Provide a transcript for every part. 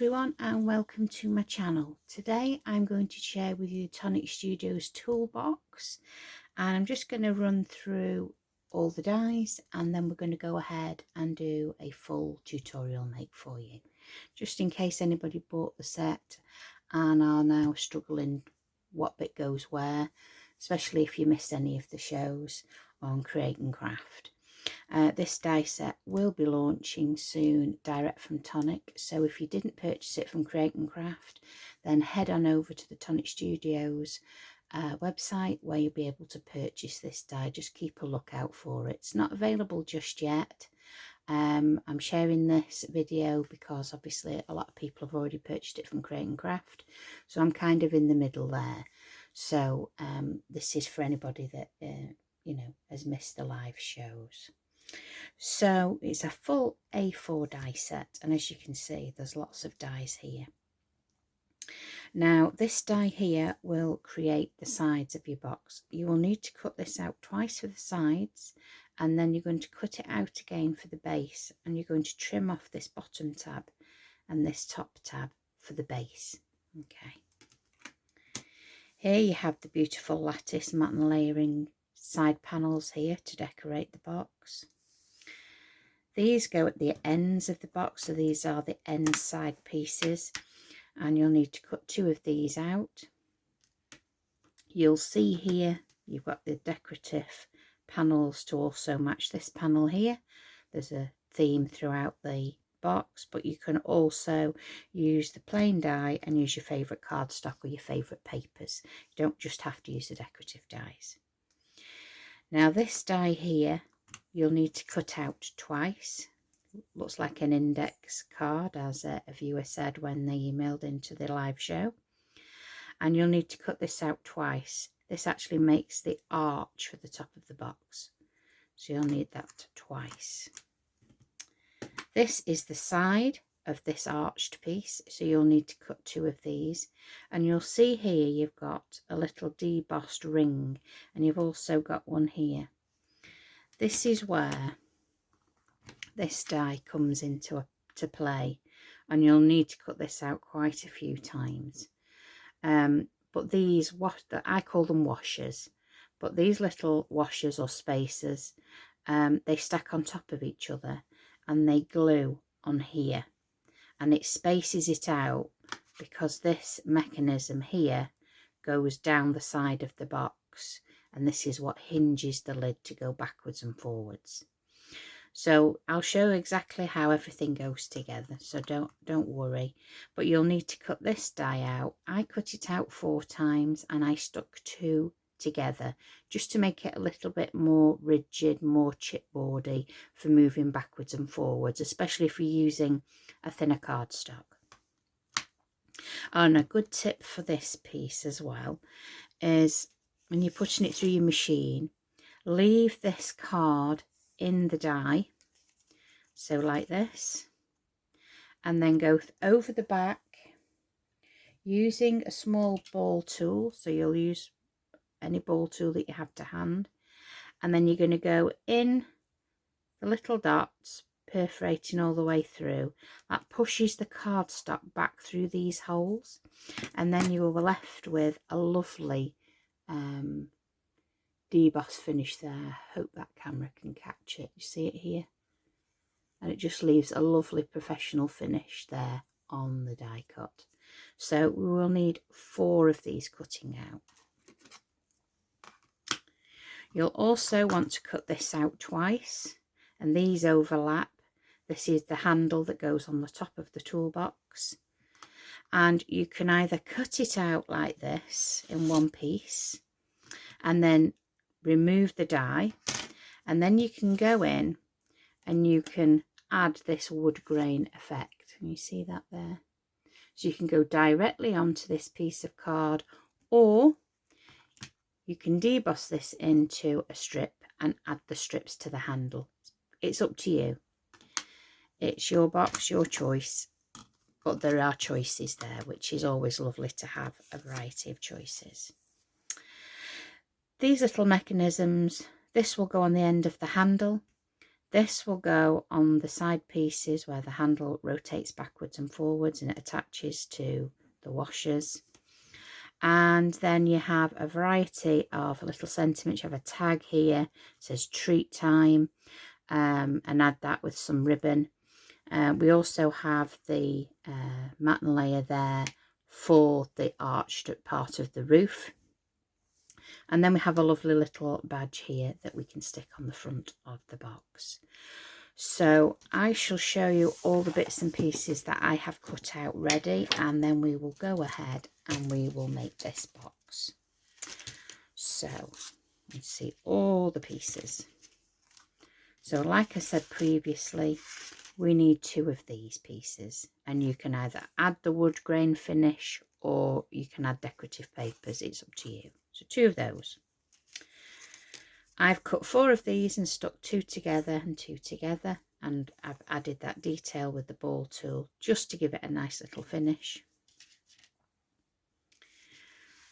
everyone and welcome to my channel. Today I'm going to share with you Tonic Studios Toolbox, and I'm just going to run through all the dies and then we're going to go ahead and do a full tutorial make for you, just in case anybody bought the set and are now struggling what bit goes where, especially if you missed any of the shows on Create and Craft. This die set will be launching soon direct from Tonic, so if you didn't purchase it from Create and Craft, then head on over to the Tonic Studios website where you'll be able to purchase this die. Just keep a lookout for it. It's not available just yet. I'm sharing this video because obviously a lot of people have already purchased it from Create and Craft, so I'm kind of in the middle there. So this is for anybody that you know, has missed the live shows. So it's a full A4 die set, and as you can see there's lots of dies here. Now this die here will create the sides of your box. You will need to cut this out twice for the sides, and then you're going to cut it out again for the base, and you're going to trim off this bottom tab and this top tab for the base. Okay, here you have the beautiful lattice matte and layering side panels here to decorate the box. These go at the ends of the box, so these are the end side pieces, and you'll need to cut two of these out. You'll see here you've got the decorative panels to also match this panel here. There's a theme throughout the box, but you can also use the plain die and use your favourite cardstock or your favourite papers. You don't just have to use the decorative dies. Now this die here you'll need to cut out twice. Looks like an index card, as a viewer said when they emailed into the live show. And you'll need to cut this out twice. This actually makes the arch for the top of the box, so you'll need that twice. This is the side of this arched piece, so you'll need to cut two of these, and you'll see here you've got a little debossed ring, and you've also got one here. This is where this die comes into to play, and you'll need to cut this out quite a few times. But these, I call them washers, but these little washers or spacers, they stack on top of each other and they glue on here, and it spaces it out because this mechanism here goes down the side of the box, and this is what hinges the lid to go backwards and forwards. So I'll show exactly how everything goes together, so don't worry, but you'll need to cut this die out. I cut it out 4 times and I stuck 2 together just to make it a little bit more rigid, more chipboardy for moving backwards and forwards, especially if you're using a thinner cardstock. And a good tip for this piece as well is, when you're putting it through your machine, leave this card in the die, so like this, and then go over the back using a small ball tool, so you'll use any ball tool that you have to hand, and then you're going to go in the little dots, perforating all the way through. That pushes the cardstock back through these holes, and then you will be left with a lovely deboss finish there. I hope that camera can catch it. You see it here, and it just leaves a lovely professional finish there on the die cut. So we will need 4 of these cutting out. You'll also want to cut this out twice, and these overlap. This is the handle that goes on the top of the toolbox, and you can either cut it out like this in one piece and then remove the die, and then you can go in and you can add this wood grain effect, and you see that there. So you can go directly onto this piece of card, or you can deboss this into a strip and add the strips to the handle. It's up to you. It's your box, your choice, but there are choices there, which is always lovely to have a variety of choices. These little mechanisms, this will go on the end of the handle. This will go on the side pieces where the handle rotates backwards and forwards and it attaches to the washers. And then you have a variety of little sentiments. You have a tag here, it says treat time, and add that with some ribbon. We also have the matten layer there for the arched part of the roof. And then we have a lovely little badge here that we can stick on the front of the box. So I shall show you all the bits and pieces that I have cut out ready, and then we will go ahead and we will make this box. So let's see all the pieces. So like I said previously, we need 2 of these pieces, and you can either add the wood grain finish or you can add decorative papers, it's up to you. So 2 of those. I've cut 4 of these and stuck 2 together and 2 together, and I've added that detail with the ball tool just to give it a nice little finish.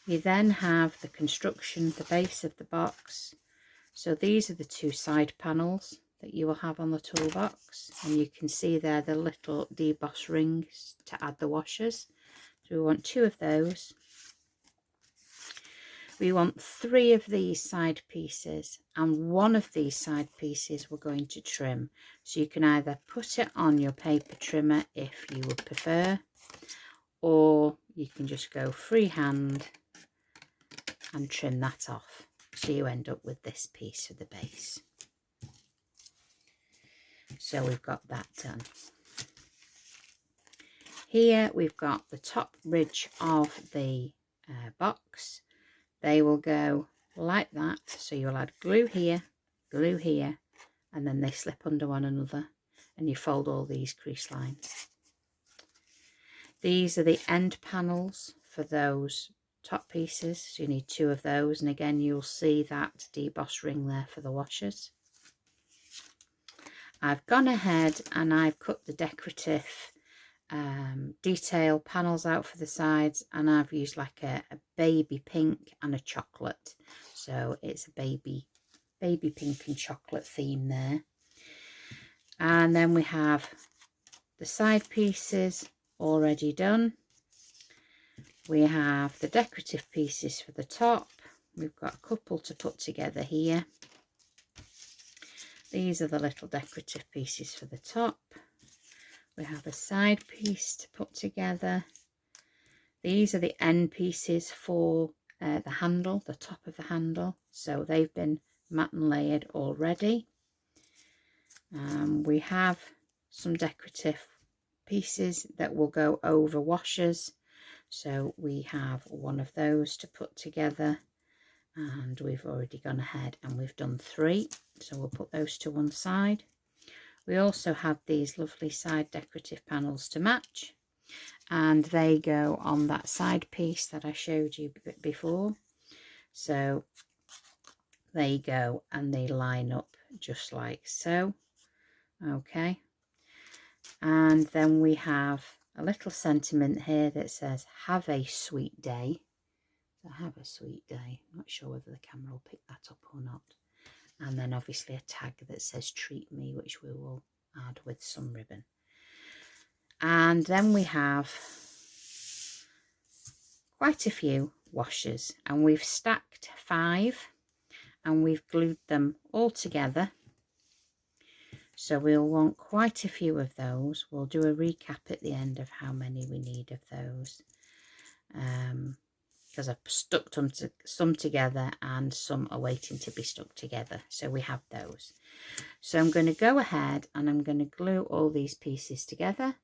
You then have the construction, the base of the box. So these are the 2 side panels that you will have on the toolbox, and you can see there the little deboss rings to add the washers. So we want 2 of those. We want 3 of these side pieces, and 1 of these side pieces we're going to trim. So you can either put it on your paper trimmer if you would prefer, or you can just go freehand and trim that off. So you end up with this piece for the base. So we've got that done. Here we've got the top ridge of the box. They will go like that. So you'll add glue here, and then they slip under one another, and you fold all these crease lines. These are the end panels for those top pieces. So you need 2 of those, and again you'll see that deboss ring there for the washers. I've gone ahead and I've cut the decorative detail panels out for the sides, and I've used like a baby pink and a chocolate. So it's a baby pink and chocolate theme there. And then we have the side pieces already done. We have the decorative pieces for the top. We've got a couple to put together here. These are the little decorative pieces for the top. We have a side piece to put together. These are the end pieces for the handle, the top of the handle. So they've been matten layered already. We have some decorative pieces that will go over washers. So we have 1 of those to put together, and we've already gone ahead and we've done 3. So we'll put those to one side. We also have these lovely side decorative panels to match, and they go on that side piece that I showed you before. So they go and they line up just like so. Okay, and then we have a little sentiment here that says have a sweet day. So have a sweet day. I'm not sure whether the camera will pick that up or not. And then obviously a tag that says treat me, which we will add with some ribbon. And then we have quite a few washers, and we've stacked 5 and we've glued them all together. So we'll want quite a few of those. We'll do a recap at the end of how many we need of those, because I've stuck some together and some are waiting to be stuck together. So we have those. So I'm going to go ahead and I'm going to glue all these pieces together,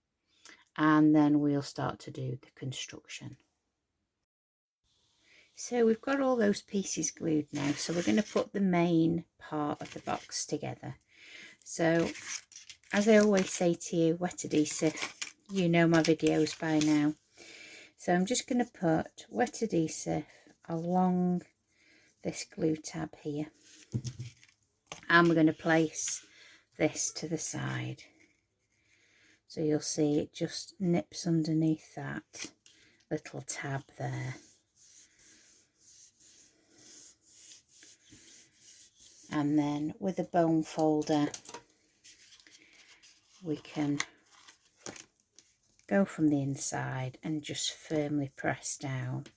and then we'll start to do the construction. So we've got all those pieces glued now, so we're going to put the main part of the box together. So as I always say to you, wet adhesive, you know my videos by now. So I'm just going to put wet adhesive along this glue tab here, and we're going to place this to the side. So you'll see it just nips underneath that little tab there. And then with a bone folder, we can go from the inside and just firmly press down.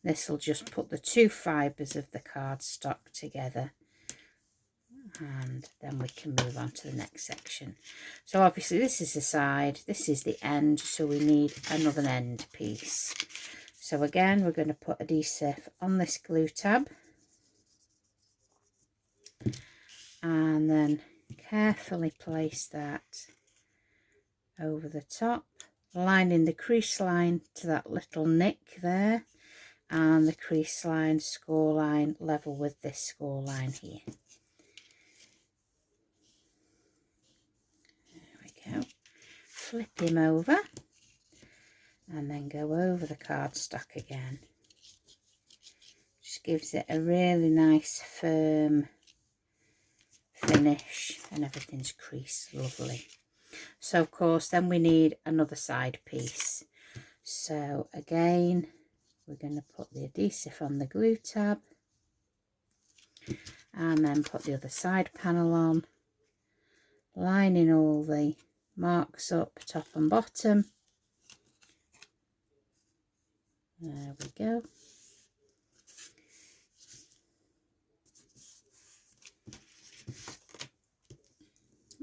This will just put the two fibres of the cardstock together, and then we can move on to the next section. So obviously this is the side, this is the end, so we need another end piece. So again, we're going to put adhesive on this glue tab, and then carefully place that over the top, lining the crease line to that little nick there, and the crease line, score line level with this score line here. There we go. Flip him over and then go over the cardstock again. Just gives it a really nice firm finish, and everything's creased lovely. So of course then we need another side piece. So again, we're going to put the adhesive on the glue tab and then put the other side panel on, lining all the marks up top and bottom. There we go.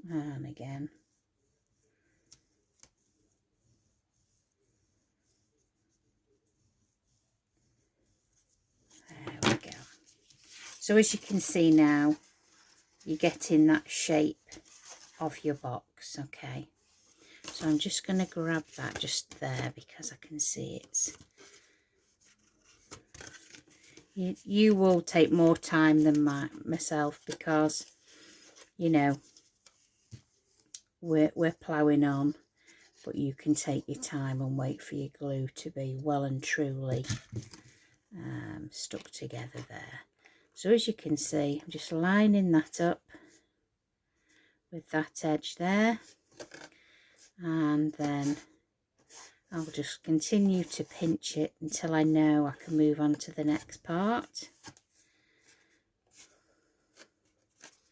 And again. There we go. So as you can see now, you're getting that shape of your box, okay? So I'm just going to grab that just there because I can see it's... You will take more time than myself because, you know, we're ploughing on, but you can take your time and wait for your glue to be well and truly stuck together there. So as you can see, I'm just lining that up with that edge there, and then I'll just continue to pinch it until I know I can move on to the next part.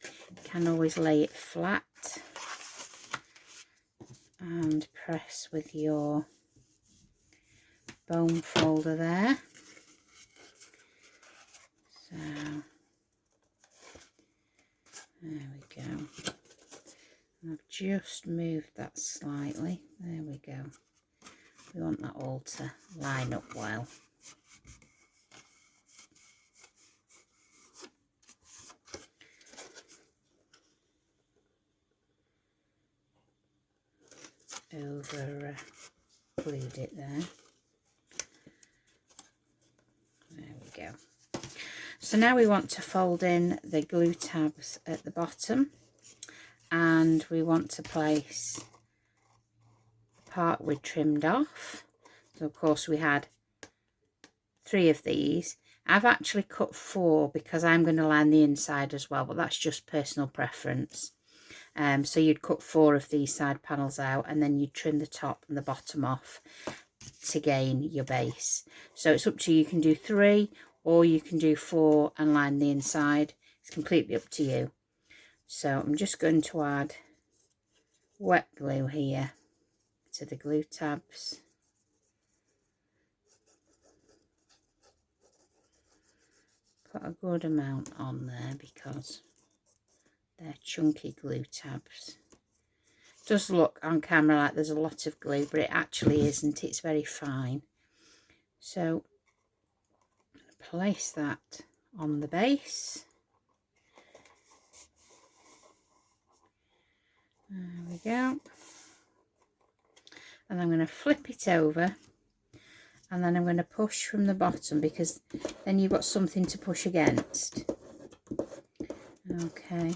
You can always lay it flat and press with your bone folder there. So there we go. I've just moved that slightly. There we go. We want that all to line up well. Over glued it there. There we go. So now we want to fold in the glue tabs at the bottom, and we want to place the part we trimmed off. So of course we had 3 of these. I've actually cut 4 because I'm going to line the inside as well, but that's just personal preference. So you'd cut 4 of these side panels out, and then you'd trim the top and the bottom off to gain your base. So it's up to you. You can do 3 or you can do 4 and line the inside. It's completely up to you. So I'm just going to add wet glue here to the glue tabs. Put a good amount on there because they're chunky glue tabs. It does look on camera like there's a lot of glue, but it actually isn't. It's very fine. So place that on the base. There we go. And I'm going to flip it over, and then I'm going to push from the bottom because then you've got something to push against. Okay.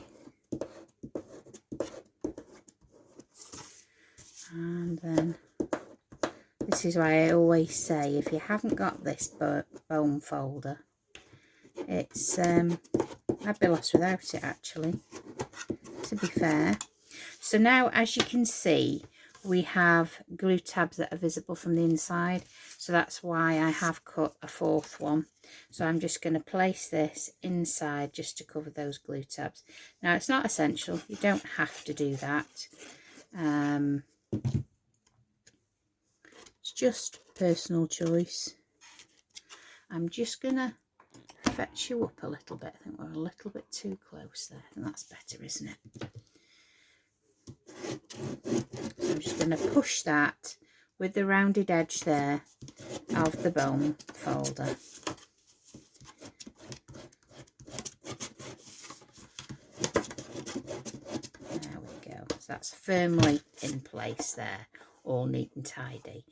And then this is why I always say, if you haven't got this bone folder, it's I'd be lost without it actually, to be fair. So now, as you can see, we have glue tabs that are visible from the inside, so that's why I have cut a 4th one. So I'm just going to place this inside just to cover those glue tabs. Now it's not essential, you don't have to do that, It's just personal choice. I'm just gonna fetch you up a little bit. I think we're a little bit too close there. I think that's better, isn't it? So I'm just going to push that with the rounded edge there of the bone folder. There we go. So that's firmly in place there, all neat and tidy.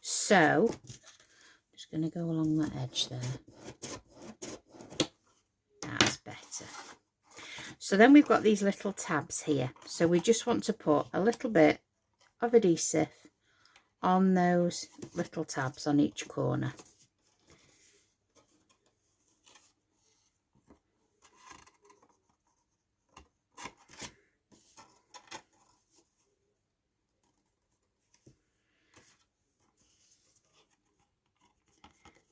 So I'm just going to go along that edge there. That's better. So then we've got these little tabs here. So we just want to put a little bit of adhesive on those little tabs on each corner.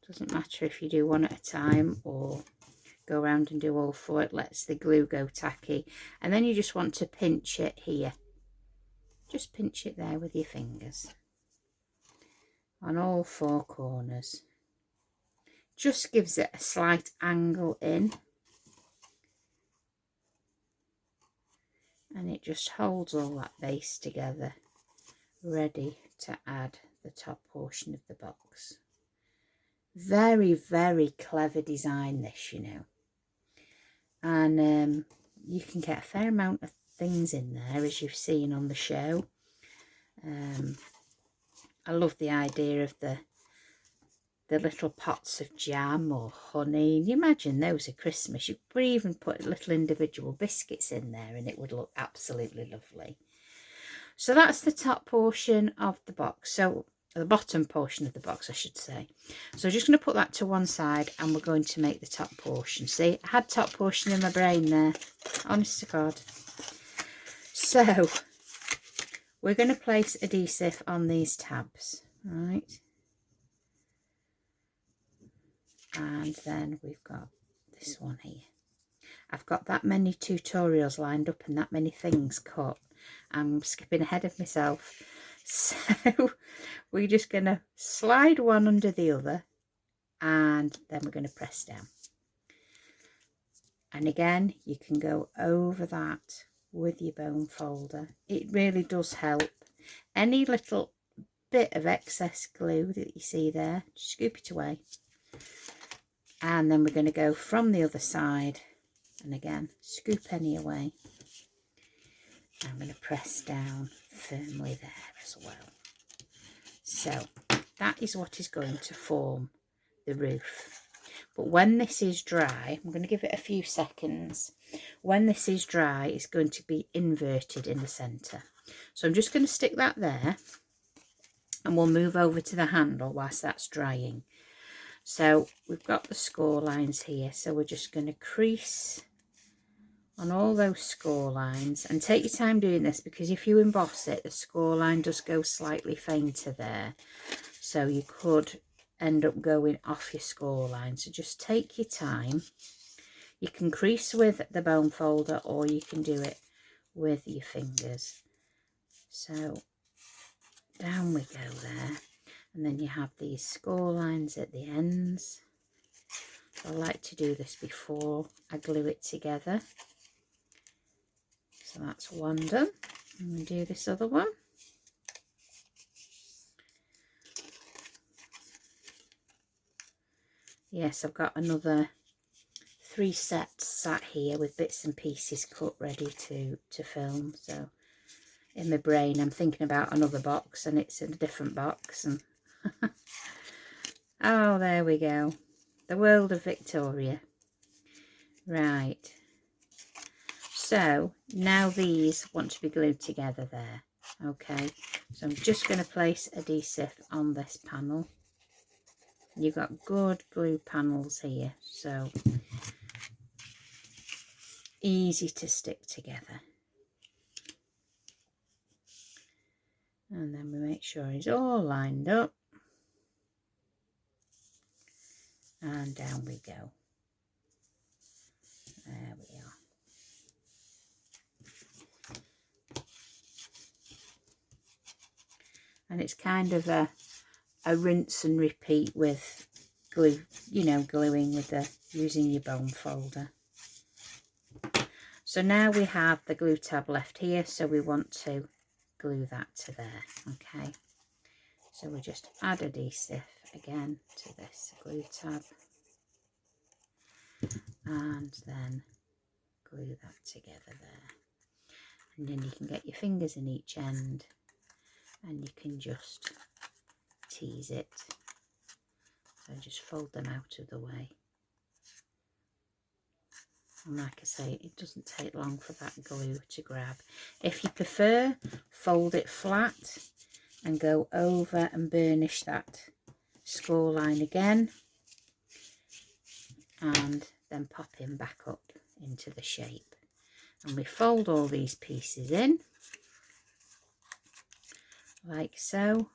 Doesn't matter if you do one at a time or go around and do all four. It lets the glue go tacky. And then you just want to pinch it here. Just pinch it there with your fingers on all four corners. Just gives it a slight angle in. And it just holds all that base together, ready to add the top portion of the box. Very, very clever design this, you know. And you can get a fair amount of things in there, as you've seen on the show. I love the idea of the little pots of jam or honey. You imagine those at Christmas. You could even put little individual biscuits in there and it would look absolutely lovely. So that's the top portion of the box. So the bottom portion of the box, I should say. So I'm just going to put that to one side and we're going to make the top portion. See, I had top portion in my brain there. Honest to God. So we're going to place adhesive on these tabs, right? And then we've got this one here. I've got that many tutorials lined up and that many things cut. I'm skipping ahead of myself. So we're just going to slide one under the other and then we're going to press down. And again, you can go over that with your bone folder. It really does help. Any little bit of excess glue that you see there, just scoop it away. And then we're going to go from the other side and again scoop any away. I'm going to press down firmly there as well. So that is what is going to form the roof. But when this is dry, I'm going to give it a few seconds. When this is dry, it's going to be inverted in the centre. So I'm just going to stick that there and we'll move over to the handle whilst that's drying. So we've got the score lines here. So we're just going to crease on all those score lines and take your time doing this, because if you emboss it, the score line does go slightly fainter there. So you could end up going off your score line. So just take your time. You can crease with the bone folder or you can do it with your fingers. So down we go there. And then you have these score lines at the ends. I like to do this before I glue it together. So that's one done. I'm going to do this other one. Yes, I've got another 3 sets sat here with bits and pieces cut ready to film. So in my brain I'm thinking about another box and it's in a different box. And oh, there we go. The world of Victoria. Right. So now these want to be glued together there. Okay. So I'm just going to place adhesive on this panel. You've got good glue panels here, so easy to stick together. And then we make sure it's all lined up. And down we go. There we are. And it's kind of a rinse and repeat with glue, you know, gluing with the, using your bone folder. So now we have the glue tab left here, so we want to glue that to there. Okay, so we just add adhesive again to this glue tab and then glue that together there. And then you can get your fingers in each end and you can just tease it. So just fold them out of the way. And like I say, it doesn't take long for that glue to grab. If you prefer, fold it flat and go over and burnish that score line again. And then pop him back up into the shape. And we fold all these pieces in like so.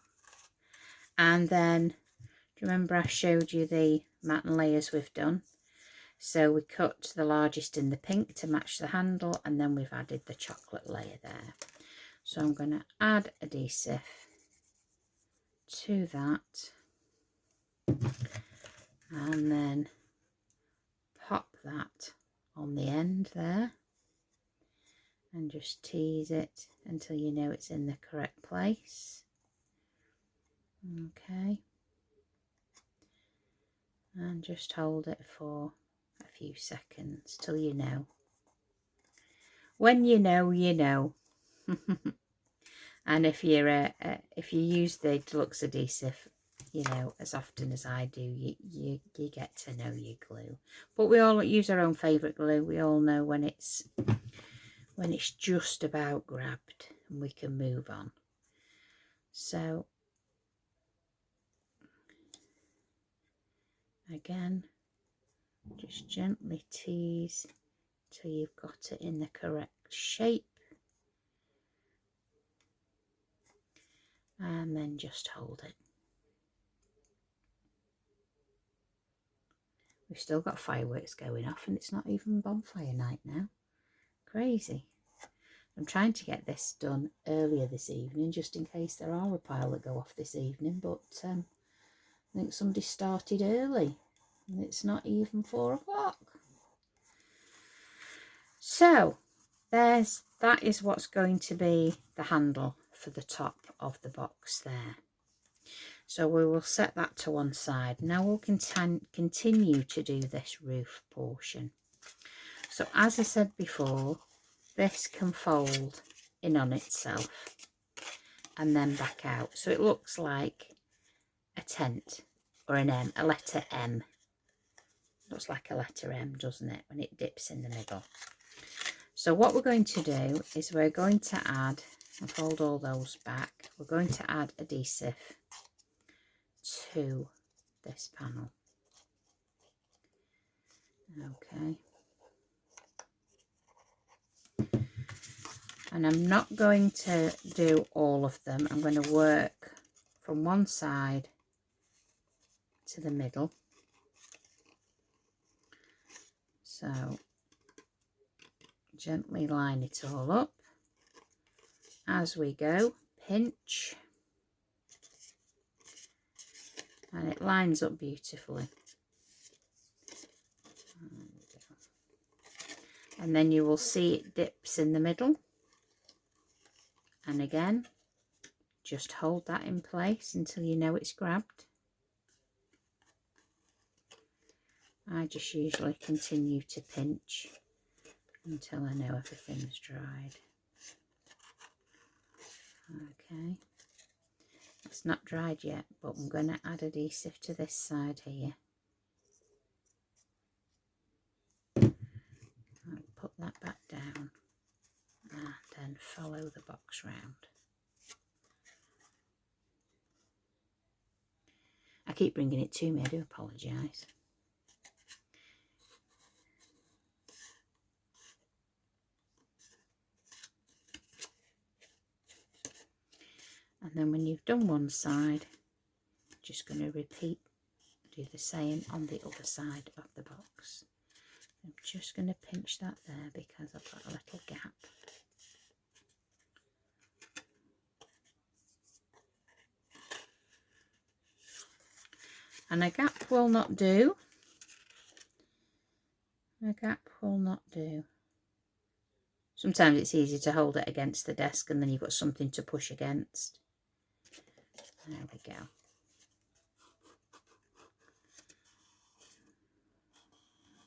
And then, do you remember I showed you the mat and layers we've done? So we cut the largest in the pink to match the handle, and then we've added the chocolate layer there. So I'm going to add adhesive to that and then pop that on the end there and just tease it until you know it's in the correct place. Okay, and just hold it for a few seconds till you know. When you know, you know. And if you use the deluxe adhesive, you know, as often as I do, you get to know your glue. But we all use our own favourite glue. We all know when it's just about grabbed and we can move on. So again, just gently tease till you've got it in the correct shape. And then just hold it. We've still got fireworks going off and it's not even bonfire night now. Crazy. I'm trying to get this done earlier this evening just in case there are a pile that go off this evening, but I think somebody started early and it's not even 4 o'clock. So that is what's going to be the handle for the top of the box there. So we will set that to one side. Now we'll continue to do this roof portion. So as I said before, this can fold in on itself and then back out. So it looks like a tent or an M, a letter M. Looks like a letter M, doesn't it, when it dips in the middle. So what we're going to do is we're going to add, and fold all those back, we're going to add adhesive to this panel. Okay. And I'm not going to do all of them. I'm going to work from one side to the middle. So gently line it all up as we go, pinch, and it lines up beautifully. And then you will see it dips in the middle, and again just hold that in place until you know it's grabbed. I just usually continue to pinch until I know everything's dried. Okay, it's not dried yet, but I'm going to add adhesive to this side here. I'll put that back down and then follow the box round. I keep bringing it to me, I do apologise. And then when you've done one side, just going to repeat, do the same on the other side of the box. I'm just going to pinch that there because I've got a little gap. And a gap will not do. A gap will not do. Sometimes it's easy to hold it against the desk and then you've got something to push against. There we go.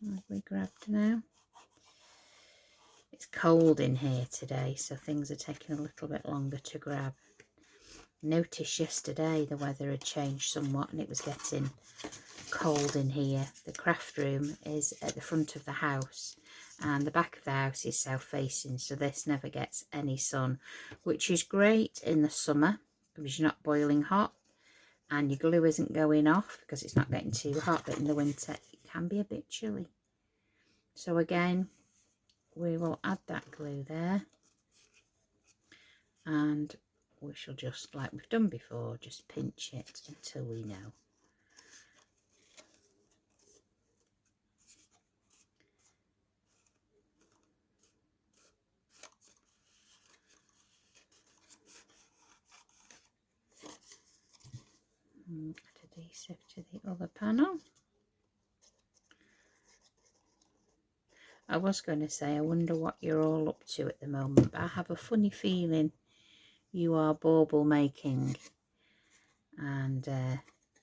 What have we grabbed now? It's cold in here today, so things are taking a little bit longer to grab. Noticed yesterday the weather had changed somewhat and it was getting cold in here. The craft room is at the front of the house and the back of the house is south facing, so this never gets any sun, which is great in the summer because you're not boiling hot and your glue isn't going off because it's not getting too hot, but in the winter it can be a bit chilly. So again, we will add that glue there and we shall just, like we've done before, just pinch it until we know. Add adhesive to the other panel. I was going to say, I wonder what you're all up to at the moment, but I have a funny feeling you are bauble making and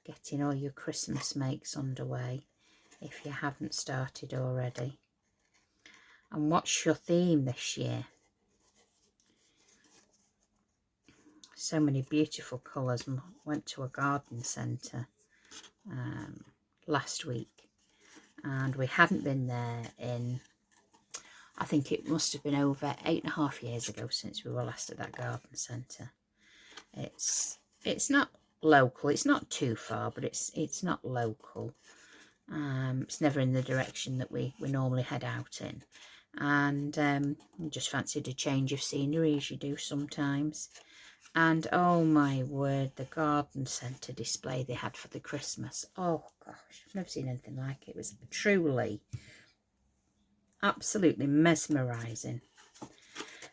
getting all your Christmas makes underway if you haven't started already. And what's your theme this year? So many beautiful colours. Went to a garden centre last week and we hadn't been there in, I think it must have been over 8.5 years ago since we were last at that garden centre. It's not local, it's not too far, but it's not local. It's never in the direction that we normally head out in, and just fancied a change of scenery, as you do sometimes. And oh my word, the garden centre display they had for the Christmas, oh gosh, I've never seen anything like it. It was truly absolutely mesmerising.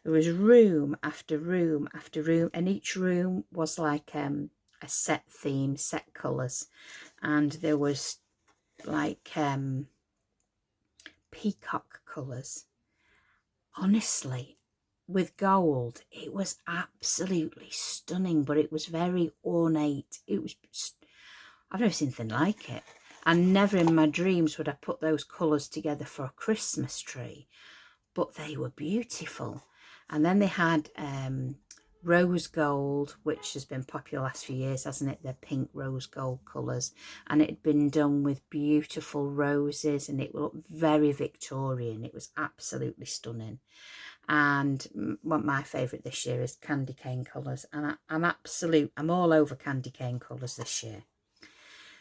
There was room after room after room, and each room was like a set theme, set colours, and there was like peacock colours. Honestly, with gold, it was absolutely stunning, but it was very ornate. It was, I've never seen anything like it, and never in my dreams would I put those colours together for a Christmas tree, but they were beautiful. And then they had rose gold, which has been popular last few years, hasn't it? The pink rose gold colours, and it had been done with beautiful roses, and it looked very Victorian. It was absolutely stunning. And what my favourite this year is candy cane colours, and I'm all over candy cane colours this year.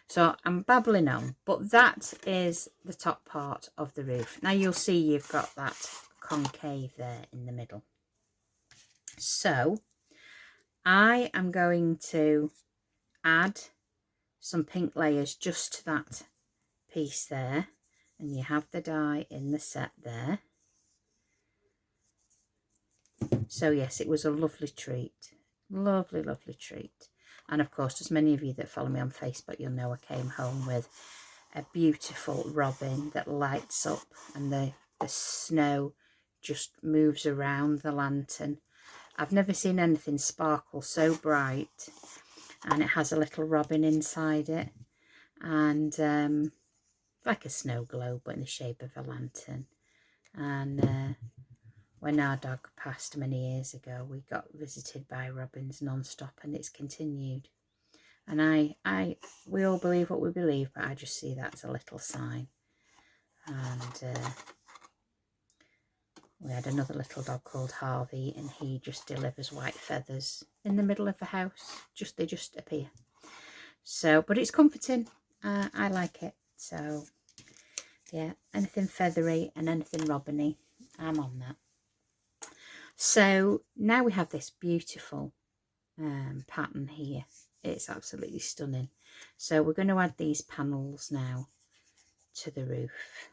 So I'm babbling on, but that is the top part of the roof. Now you'll see you've got that concave there in the middle. So I am going to add some pink layers just to that piece there, and you have the die in the set there. So yes, it was a lovely treat, lovely treat. And of course, as many of you that follow me on Facebook, you'll know I came home with a beautiful robin that lights up, and the snow just moves around the lantern. I've never seen anything sparkle so bright, and it has a little robin inside it, and like a snow globe but in the shape of a lantern. And when our dog passed many years ago, we got visited by robins non-stop, and it's continued. And we all believe what we believe, but I just see that as a little sign. And we had another little dog called Harvey, and he just delivers white feathers in the middle of the house. They just appear. So, but it's comforting. I like it. So, yeah, anything feathery and anything robiny, I'm on that. So now we have this beautiful pattern here. It's absolutely stunning. So we're going to add these panels now to the roof.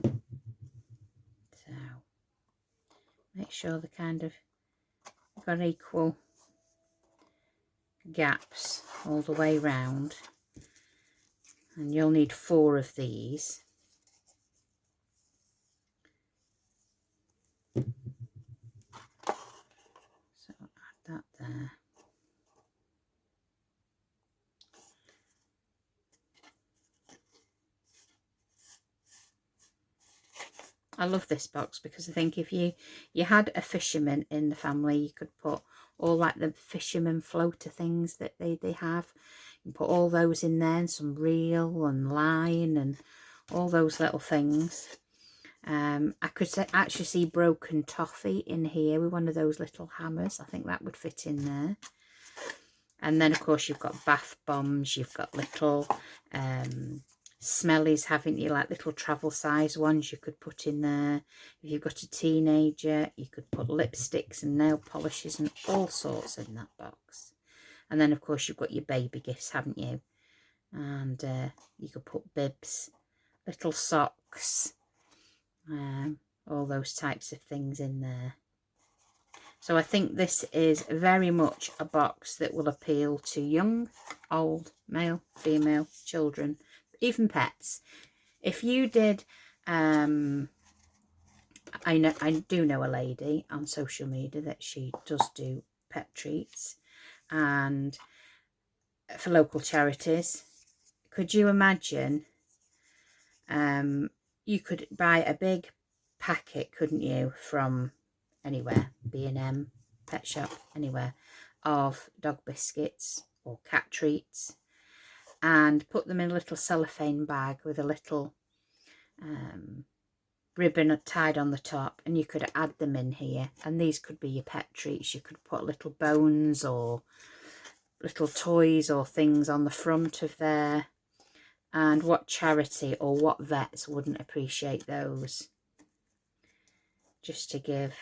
So make sure they're kind of got equal gaps all the way round, and you'll need 4 of these. So add that there. I love this box because I think if you had a fisherman in the family, you could put all like the fisherman floater things that they have. You put all those in there, and some reel and line and all those little things. I could actually see broken toffee in here with one of those little hammers. I think that would fit in there. And then of course you've got bath bombs, you've got little smellies, haven't you, like little travel size ones you could put in there. If you've got a teenager, you could put lipsticks and nail polishes and all sorts in that box. And then of course you've got your baby gifts, haven't you? And you could put bibs, little socks, all those types of things in there. So I think this is very much a box that will appeal to young, old, male, female, children, even pets. If you did, I do know a lady on social media that she does do pet treats and for local charities. Could you imagine? You could buy a big packet, couldn't you, from anywhere, B&M, pet shop, anywhere, of dog biscuits or cat treats, and put them in a little cellophane bag with a little ribbon tied on the top, and you could add them in here, and these could be your pet treats. You could put little bones or little toys or things on the front of there. And what charity or what vets wouldn't appreciate those? Just to give.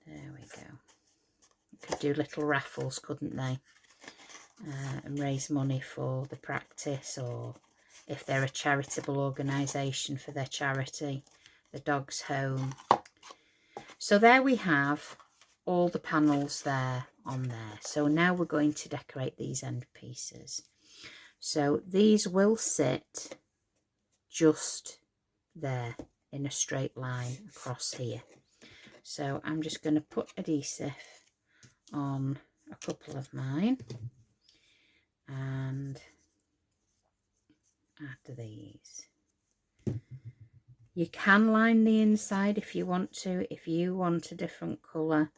There we go. Could do little raffles, couldn't they? And raise money for the practice, or if they're a charitable organisation for their charity, the dog's home. So there we have all the panels there on there. So now we're going to decorate these end pieces. So these will sit just there in a straight line across here. So I'm just going to put adhesive on a couple of mine and add these. You can line the inside if you want to. If you want a different colour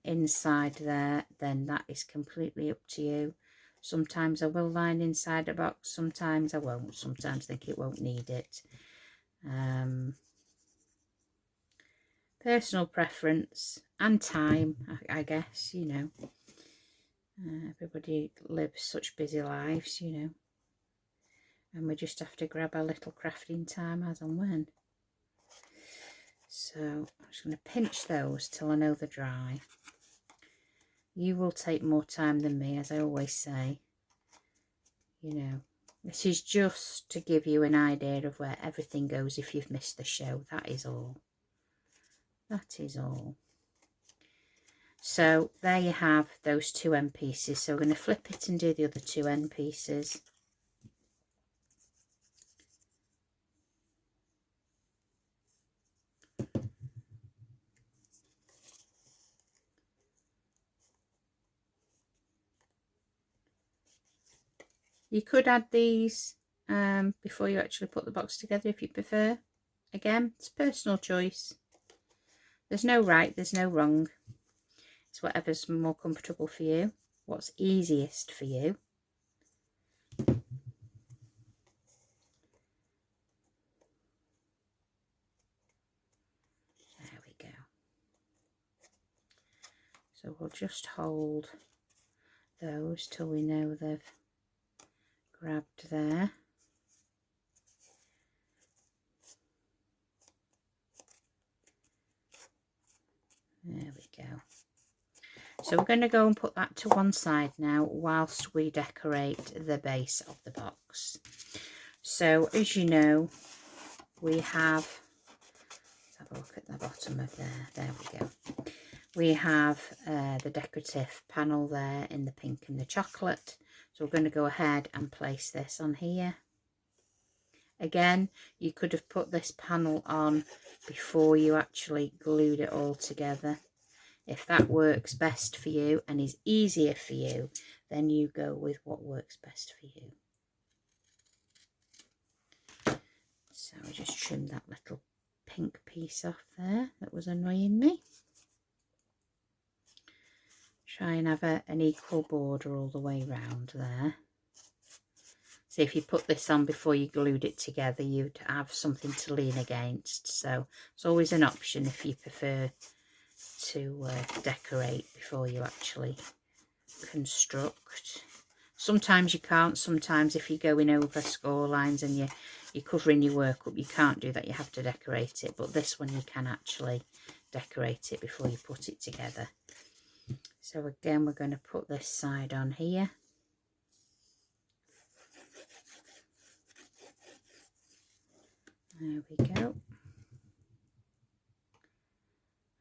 inside there, then that is completely up to you. Sometimes I will line inside a box, sometimes I won't. Sometimes I think it won't need it. Personal preference and time, I guess, you know. Everybody lives such busy lives, you know. And we just have to grab our little crafting time as and when. So I'm just going to pinch those till I know they're dry. You will take more time than me, as I always say. You know, this is just to give you an idea of where everything goes if you've missed the show. That is all. That is all. So there you have those 2 end pieces. So we're going to flip it and do the other 2 end pieces. You could add these before you actually put the box together if you prefer. Again, it's personal choice. There's no right, there's no wrong. It's whatever's more comfortable for you, what's easiest for you. There we go. So we'll just hold those till we know they've grabbed there. There we go. So we're going to go and put that to one side now whilst we decorate the base of the box. So as you know, we have, let's have a look at the bottom of there. There we go. we have the decorative panel there in the pink and the chocolate. So we're going to go ahead and place this on here. Again, you could have put this panel on before you actually glued it all together. If that works best for you and is easier for you, then you go with what works best for you. So I just trimmed that little pink piece off there that was annoying me. Try and have an equal border all the way round there. So if you put this on before you glued it together, you'd have something to lean against. So it's always an option if you prefer to decorate before you actually construct. Sometimes you can't. Sometimes if you're going over score lines and you're covering your work up, you can't do that. You have to decorate it. But this one you can actually decorate it before you put it together. So again, we're going to put this side on here. There we go.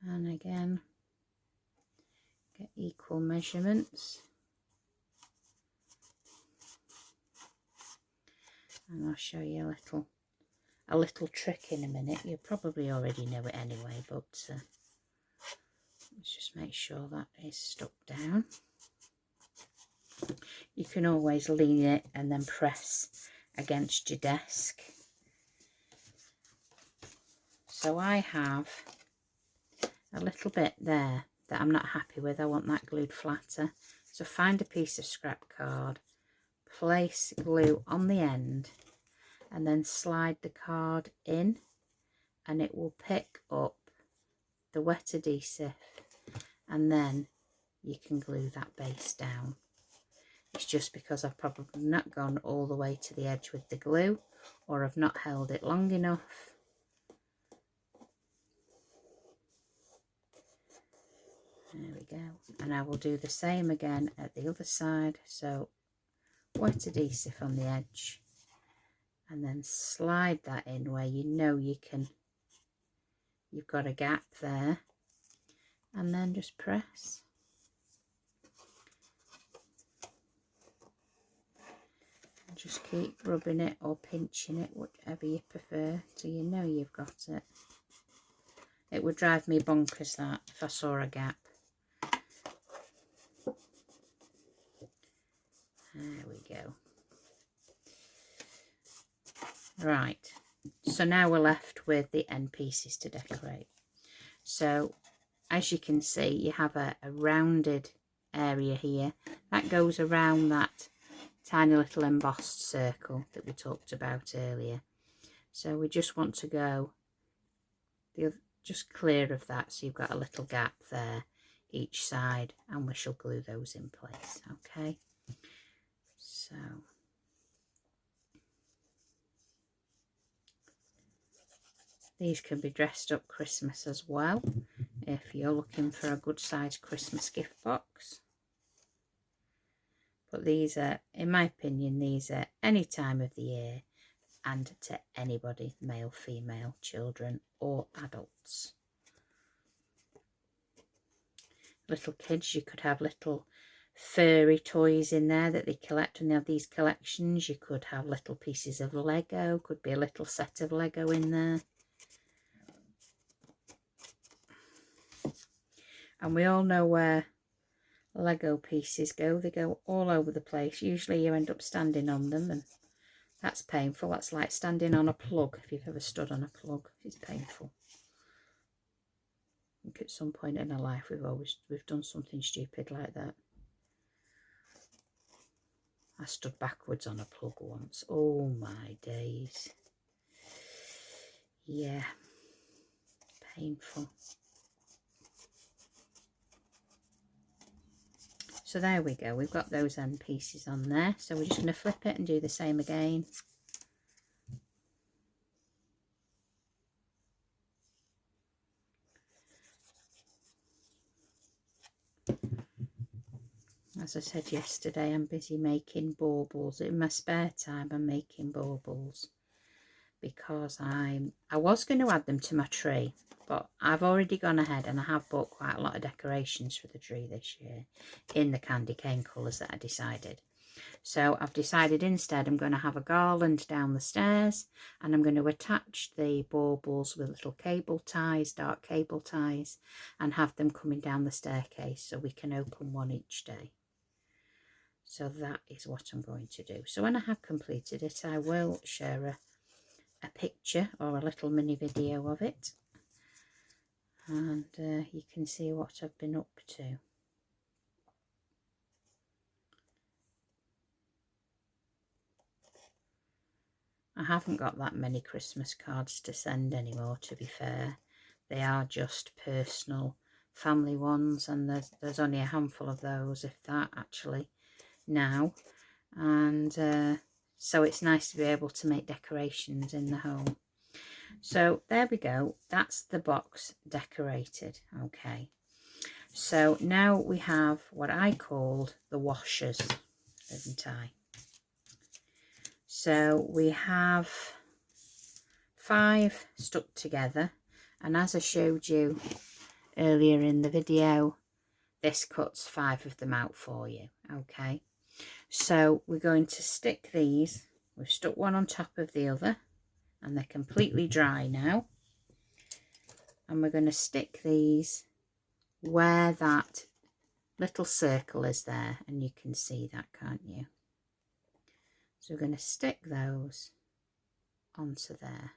And again, get equal measurements. And I'll show you a little trick in a minute. You probably already know it anyway, but let's just make sure that is stuck down. You can always lean it and then press against your desk. So I have a little bit there that I'm not happy with. I want that glued flatter. So find a piece of scrap card, place glue on the end, and then slide the card in, and it will pick up the wet adhesive, and then you can glue that base down. It's just because I've probably not gone all the way to the edge with the glue, or I've not held it long enough. There we go. And I will do the same again at the other side. So wet adhesive on the edge, and then slide that in where you know you've got a gap there, and then just press. And just keep rubbing it or pinching it, whatever you prefer, till you know you've got it. It would drive me bonkers that if I saw a gap. There we go. Right, so now we're left with the end pieces to decorate. So as you can see, you have a rounded area here that goes around that tiny little embossed circle that we talked about earlier. So we just want to go just clear of that, so you've got a little gap there each side, and we shall glue those in place. Okay, so these can be dressed up Christmas as well if you're looking for a good sized Christmas gift box. But these are, in my opinion, these are any time of the year and to anybody, male, female, children or adults. Little kids, you could have little furry toys in there that they collect, and they have these collections. You could have little pieces of Lego, could be a little set of Lego in there. And we all know where Lego pieces go. They go all over the place. Usually you end up standing on them, and that's painful. That's like standing on a plug, if you've ever stood on a plug. It's painful. I think at some point in our life we've done something stupid like that. I stood backwards on a plug once. Oh my days. Yeah, painful. So there we go, we've got those end pieces on there. So we're just going to flip it and do the same again. As I said yesterday, I'm busy making baubles. In my spare time I'm making baubles, because I was going to add them to my tree, but I've already gone ahead and I have bought quite a lot of decorations for the tree this year in the candy cane colours that I decided. So I've decided instead I'm going to have a garland down the stairs, and I'm going to attach the baubles with little cable ties, dark cable ties, and have them coming down the staircase so we can open one each day. So that is what I'm going to do. So when I have completed it, I will share a picture or a little mini video of it, and you can see what I've been up to. I haven't got that many Christmas cards to send anymore, to be fair. They are just personal family ones, and there's only a handful of those, if that, actually, now. And so it's nice to be able to make decorations in the home. So there we go. That's the box decorated. Okay. So now we have what I called the washers, didn't I? So we have 5 stuck together, and as I showed you earlier in the video, this cuts 5 of them out for you. Okay, so we're going to stick these. We've stuck one on top of the other, and they're completely dry now, and we're going to stick these where that little circle is there, and you can see that, can't you? So we're going to stick those onto there.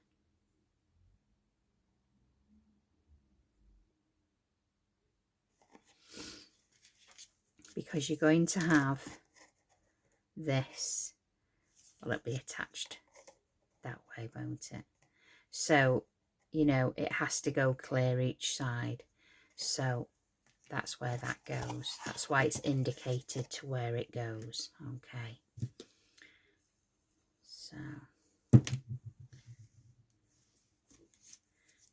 Because you're going to have this, well, it'll be attached that way, won't it? So, you know, it has to go clear each side. So that's where that goes. That's why it's indicated to where it goes. Okay. So,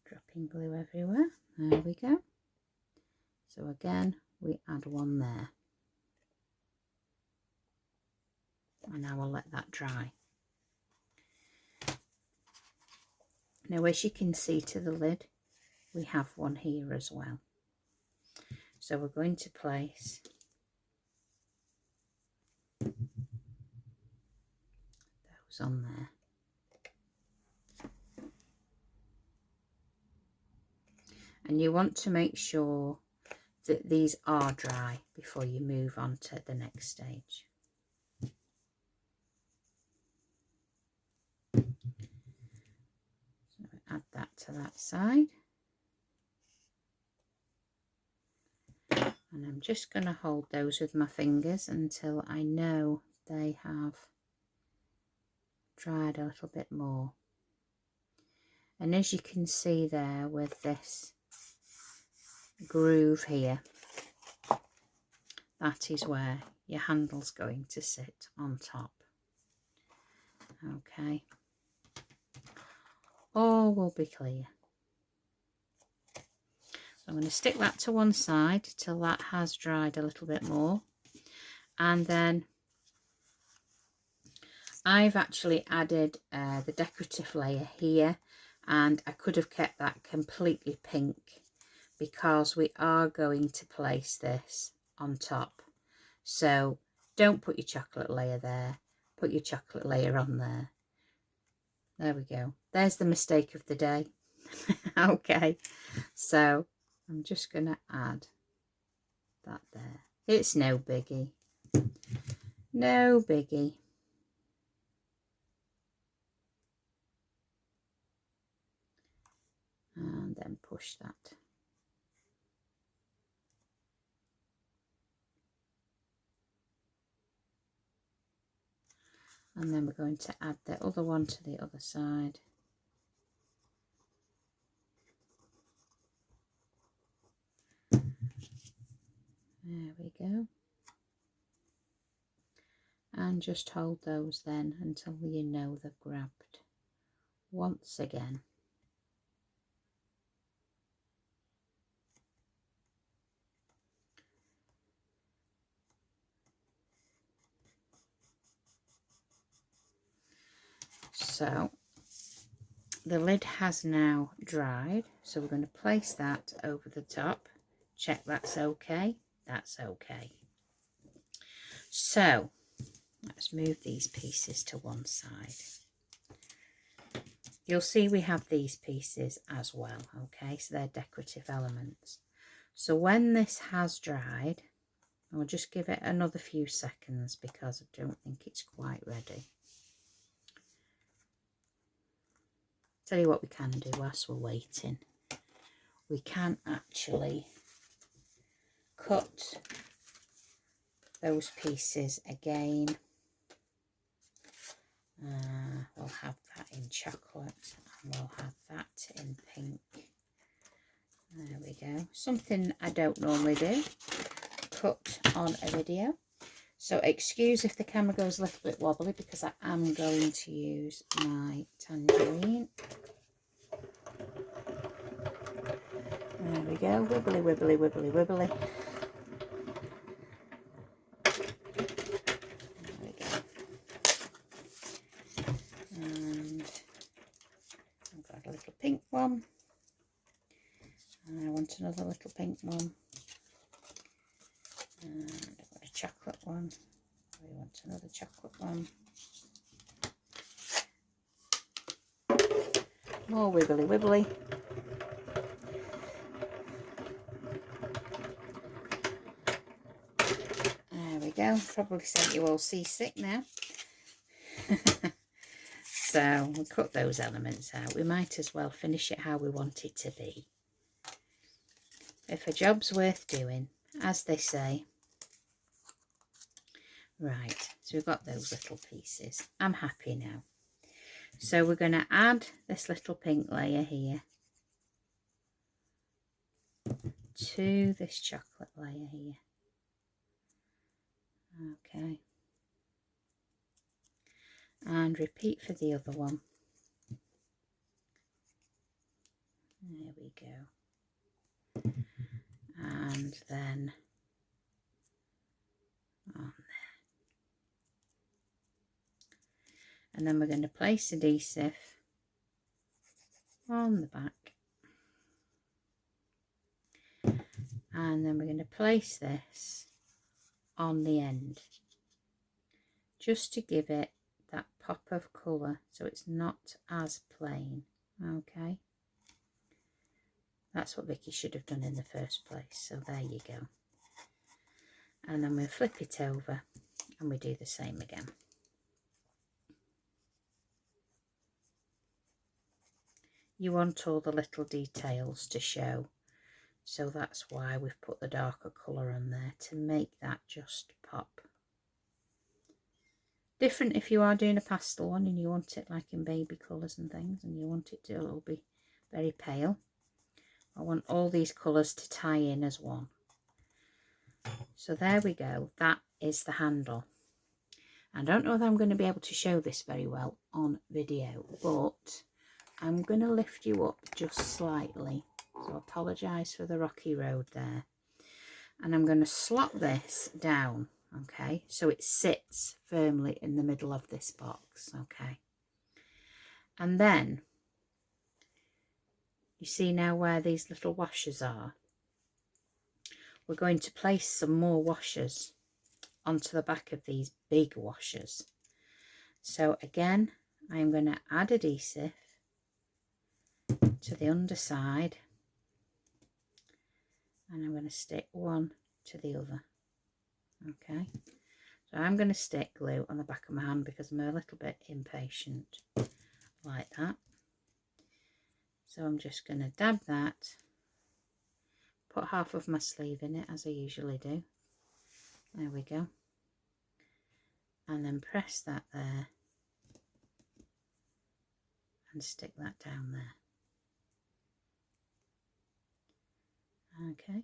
dropping glue everywhere. There we go. So again, we add one there. And now we'll let that dry. Now, as you can see to the lid, we have one here as well. So we're going to place those on there. And you want to make sure that these are dry before you move on to the next stage. So add that to that side. And I'm just going to hold those with my fingers until I know they have dried a little bit more. And as you can see there with this groove here, that is where your handle's going to sit on top. Okay, all will be clear. So I'm going to stick that to one side till that has dried a little bit more, and then I've actually added the decorative layer here, and I could have kept that completely pink because we are going to place this on top. So don't put your chocolate layer there, put your chocolate layer on there. There we go. There's the mistake of the day. Okay, so I'm just going to add that there. It's no biggie. No biggie. And then push that. And then we're going to add the other one to the other side. There we go. And just hold those then until you know they've grabbed once again. So the lid has now dried, so we're going to place that over the top. Check that's okay. That's okay. So let's move these pieces to one side. You'll see we have these pieces as well, okay, so they're decorative elements. So when this has dried, I'll just give it another few seconds because I don't think it's quite ready. Tell you what we can do whilst we're waiting. We can actually cut those pieces again. We'll have that in chocolate and we'll have that in pink. There we go. Something I don't normally do, cut on a video. So excuse if the camera goes a little bit wobbly because I am going to use my tangerine. There we go. Wibbly, wibbly, wibbly, wibbly. Pink one, and I want another little pink one, and I've got a chocolate one. We want another chocolate one. More wibbly wibbly. There we go. Probably sent you all seasick now. So we'll cut those elements out. We might as well finish it how we want it to be. If a job's worth doing, as they say. Right, so we've got those little pieces. I'm happy now. So we're going to add this little pink layer here to this chocolate layer here. Okay. And repeat for the other one. There we go. And then on there. And then we're going to place adhesive on the back. And then we're going to place this on the end. Just to give it that pop of colour so it's not as plain. Okay, that's what Vicky should have done in the first place, so there you go. And then we'll flip it over and we do the same again. You want all the little details to show, so that's why we've put the darker colour on there, to make that just pop. Different if you are doing a pastel one and you want it like in baby colours and things, and you want it to all be very pale. I want all these colours to tie in as one. So there we go, that is the handle. I don't know if I'm going to be able to show this very well on video, but I'm going to lift you up just slightly. So I apologise for the rocky road there. And I'm going to slot this down. Okay, so it sits firmly in the middle of this box. Okay, and then you see now where these little washers are. We're going to place some more washers onto the back of these big washers. So again, I'm going to add adhesive to the underside, and I'm going to stick one to the other. Okay, so I'm going to stick glue on the back of my hand because I'm a little bit impatient, like that. So I'm just going to dab that, put half of my sleeve in it as I usually do. There we go. And then press that there and stick that down there. Okay.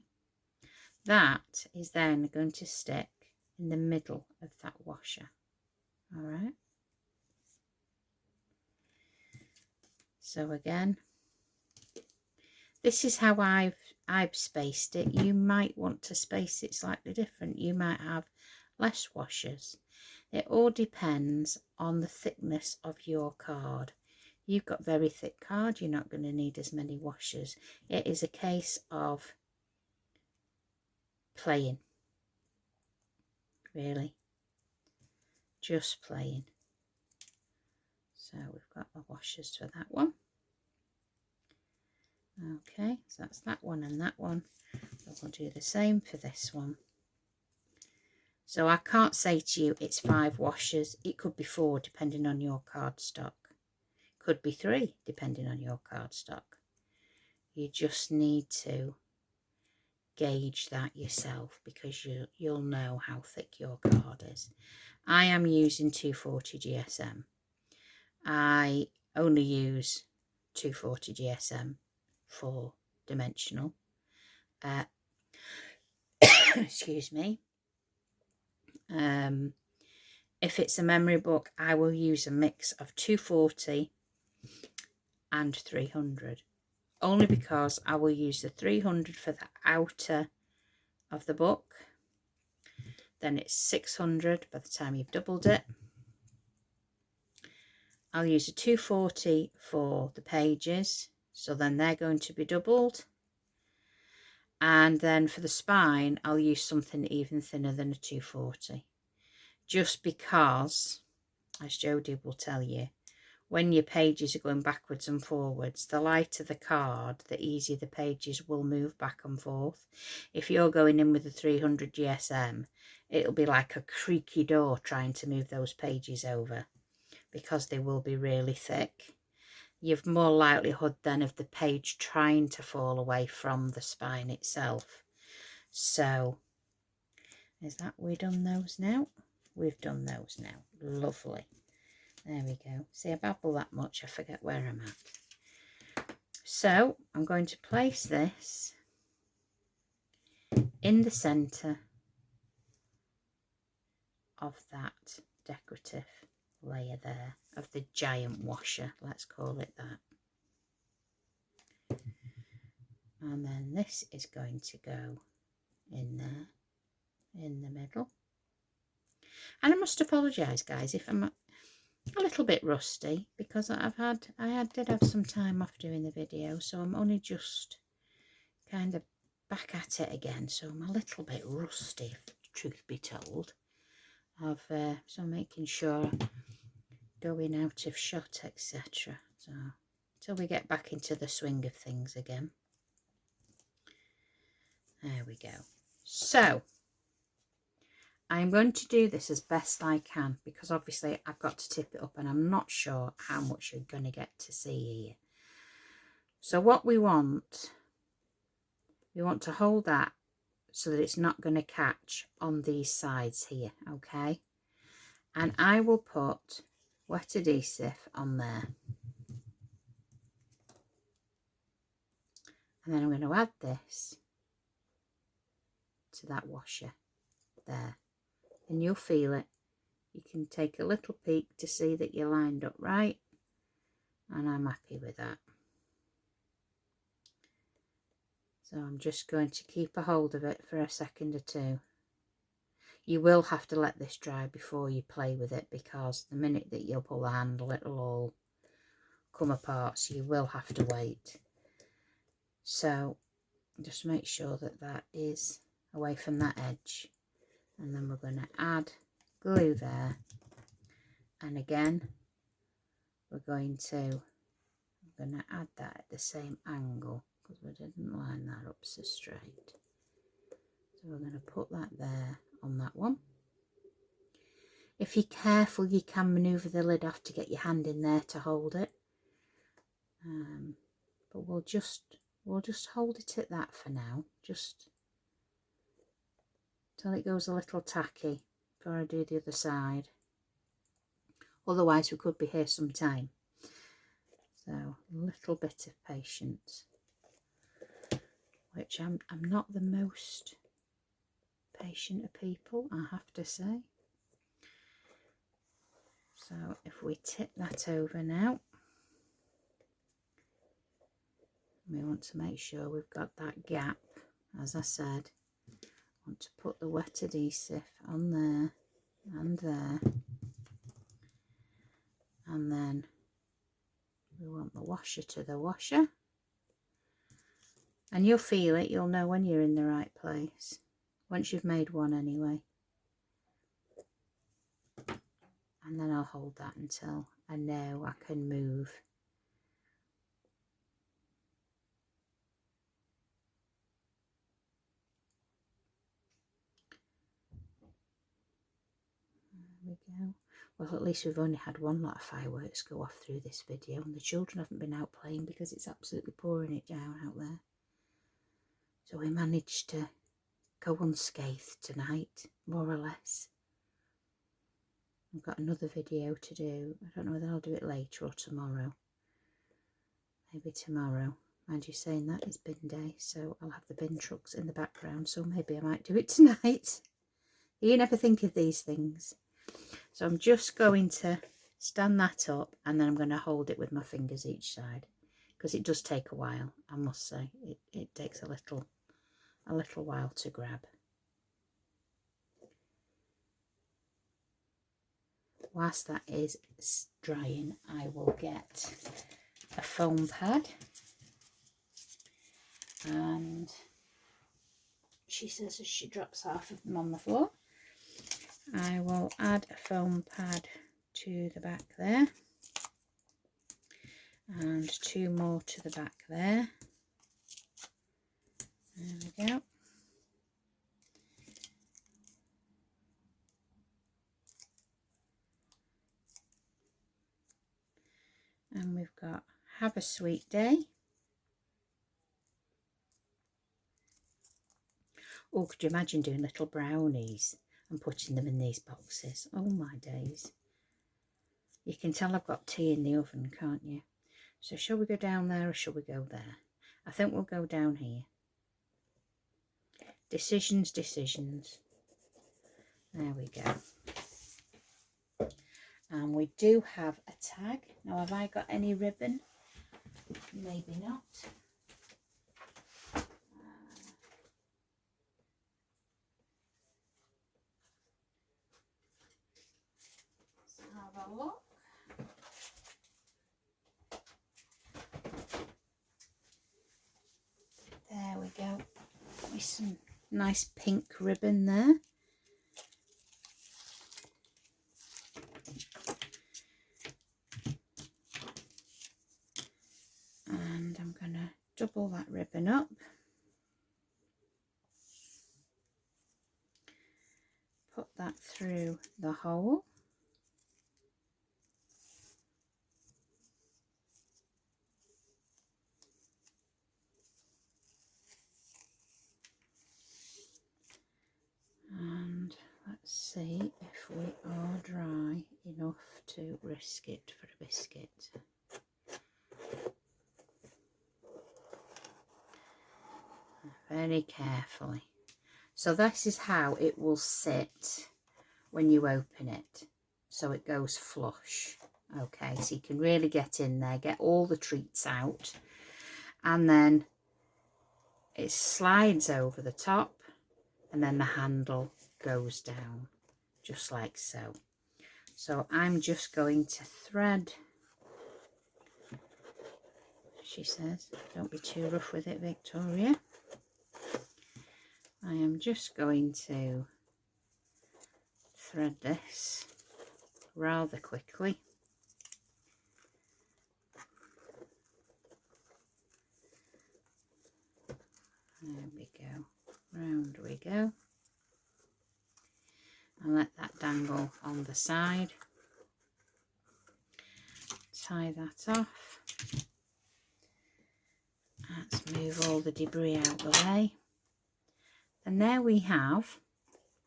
That is then going to stick in the middle of that washer. All right. So again, this is how I've spaced it. You might want to space it slightly different. You might have less washers. It all depends on the thickness of your card. You've got very thick card, you're not going to need as many washers. It is a case of playing, really, just playing. So we've got the washers for that one. Okay, so that's that one and that one. We'll do the same for this one. So I can't say to you it's 5 washers. It could be 4 depending on your cardstock. Could be 3 depending on your cardstock. You just need to gauge that yourself because you'll know how thick your card is. I am using 240 GSM. I only use 240 GSM for dimensional. Excuse me. If it's a memory book, I will use a mix of 240 and 300. Only because I will use the 300 for the outer of the book. Then it's 600 by the time you've doubled it. I'll use a 240 for the pages, so then they're going to be doubled. And then for the spine, I'll use something even thinner than a 240. Just because, as Jodie will tell you, when your pages are going backwards and forwards, the lighter the card, the easier the pages will move back and forth. If you're going in with a 300 GSM, it'll be like a creaky door trying to move those pages over because they will be really thick. You've more likelihood then of the page trying to fall away from the spine itself. So, is that we done those now? We've done those now. Lovely. There we go. See, I babble that much, I forget where I'm at. So, I'm going to place this in the centre of that decorative layer there, of the giant washer, let's call it that. And then this is going to go in there, in the middle. And I must apologise, guys, if I'm a little bit rusty, because I did have some time off doing the video, so I'm only just kind of back at it again, so I'm a little bit rusty, if the truth be told. So making sure going out of shot, etc. So till we get back into the swing of things again. There we go. So I'm going to do this as best I can because obviously I've got to tip it up and I'm not sure how much you're going to get to see here. So what we want to hold that so that it's not going to catch on these sides here, okay? And I will put wet adhesive on there. And then I'm going to add this to that washer there. And you'll feel it. You can take a little peek to see that you're lined up right. And I'm happy with that. So I'm just going to keep a hold of it for a second or two. You will have to let this dry before you play with it because the minute that you'll pull the handle, it'll all come apart. So you will have to wait. So just make sure that that is away from that edge. And then we're going to add glue there. And again, I'm going to add that at the same angle because we didn't line that up so straight. So we're going to put that there on that one. If you're careful, you can manoeuvre the lid off to get your hand in there to hold it. But we'll just hold it at that for now, just till it goes a little tacky before I do the other side. Otherwise we could be here some time. So a little bit of patience, which I'm not the most patient of people, I have to say. So if we tip that over now, we want to make sure we've got that gap. As I said, I want to put the wet adhesive on there and there, and then the washer to the washer. And you'll feel it, you'll know when you're in the right place, once you've made one anyway. And then I'll hold that until I know I can move. There we go. Well, at least we've only had one lot of fireworks go off through this video, and the children haven't been out playing because it's absolutely pouring it down out there. So we managed to go unscathed tonight, more or less. I've got another video to do. I don't know whether I'll do it later or tomorrow. Maybe tomorrow. Mind you, saying that is bin day, so I'll have the bin trucks in the background, so maybe I might do it tonight. You never think of these things. So I'm just going to stand that up, and then I'm going to hold it with my fingers each side, because it does take a while, I must say. It takes a little while to grab. Whilst that is drying, I will get a foam pad, and she says as she drops half of them on the floor, I will add a foam pad to the back there, and 2 more to the back there. There we go. And we've got Have a Sweet Day. Oh, could you imagine doing little brownies and putting them in these boxes? Oh my days. You can tell I've got tea in the oven, can't you? So shall we go down there or shall we go there? I think we'll go down here. Decisions, decisions. There we go. And we do have a tag. Now, have I got any ribbon? Maybe not. Let's have a look. There we go. With some nice pink ribbon there. And I'm going to double that ribbon up. Put that through the hole. And let's see if we are dry enough to risk it for a biscuit. Very carefully. So this is how it will sit when you open it. So it goes flush. Okay, so you can really get in there, get all the treats out, and then it slides over the top, and then the handle goes down just like so. So I'm just going to thread, she says, don't be too rough with it, Victoria. I am just going to thread this rather quickly. There we go, round we go, and let that dangle on the side. Tie that off. Let's move all the debris out the way. And there we have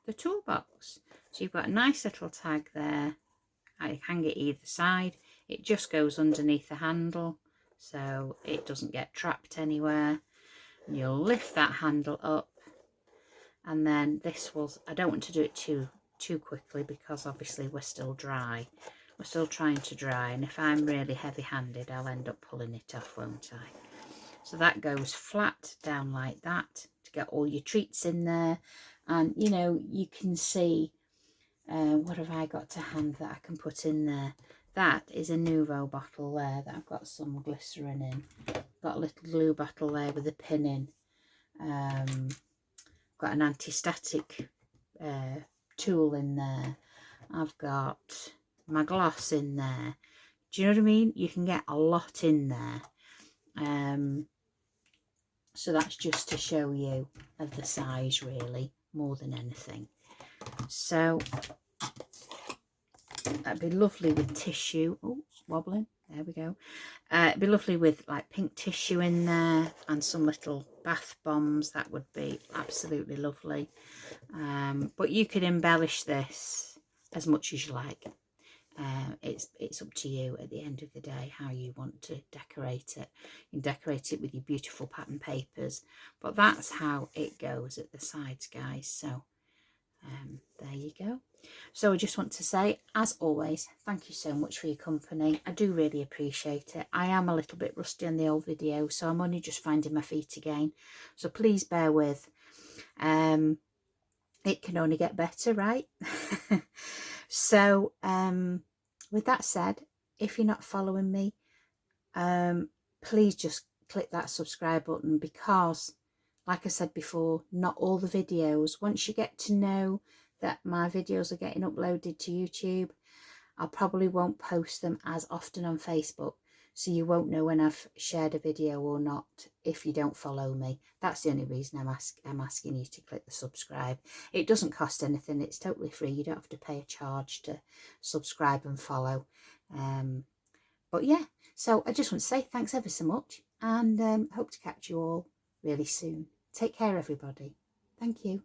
the toolbox. So you've got a nice little tag there. I hang it either side. It just goes underneath the handle so it doesn't get trapped anywhere. And you'll lift that handle up, and then this will, I don't want to do it too quickly because obviously we're still dry. We're still trying to dry, and if I'm really heavy-handed I'll end up pulling it off, won't I? So that goes flat down like that to get all your treats in there. And you know, you can see what have I got to hand that I can put in there. that is a Nouveau bottle there that I've got some glycerin in. Got a little glue bottle there with a pin in. Got an anti-static tool in there. I've got my gloss in there. Do you know what I mean? You can get a lot in there. So that's just to show you of the size, really, more than anything. So that'd be lovely with tissue. Oh, wobbling. There we go. It'd be lovely with like pink tissue in there and some little bath bombs. That would be absolutely lovely. But you could embellish this as much as you like. It's up to you at the end of the day how you want to decorate it. You can decorate it with your beautiful pattern papers, but that's how it goes at the sides, guys. So there you go. So I just want to say, as always, thank you so much for your company. I do really appreciate it. I am a little bit rusty on the old video, so I'm only just finding my feet again, so please bear with. It can only get better, right? So with that said, if you're not following me, please just click that subscribe button, because like I said before, not all the videos, once you get to know that my videos are getting uploaded to YouTube, I probably won't post them as often on Facebook, so you won't know when I've shared a video or not if you don't follow me. That's the only reason I'm asking you to click the subscribe. It doesn't cost anything. It's totally free. You don't have to pay a charge to subscribe and follow. But yeah, so I just want to say thanks ever so much, and hope to catch you all really soon. Take care, everybody. Thank you.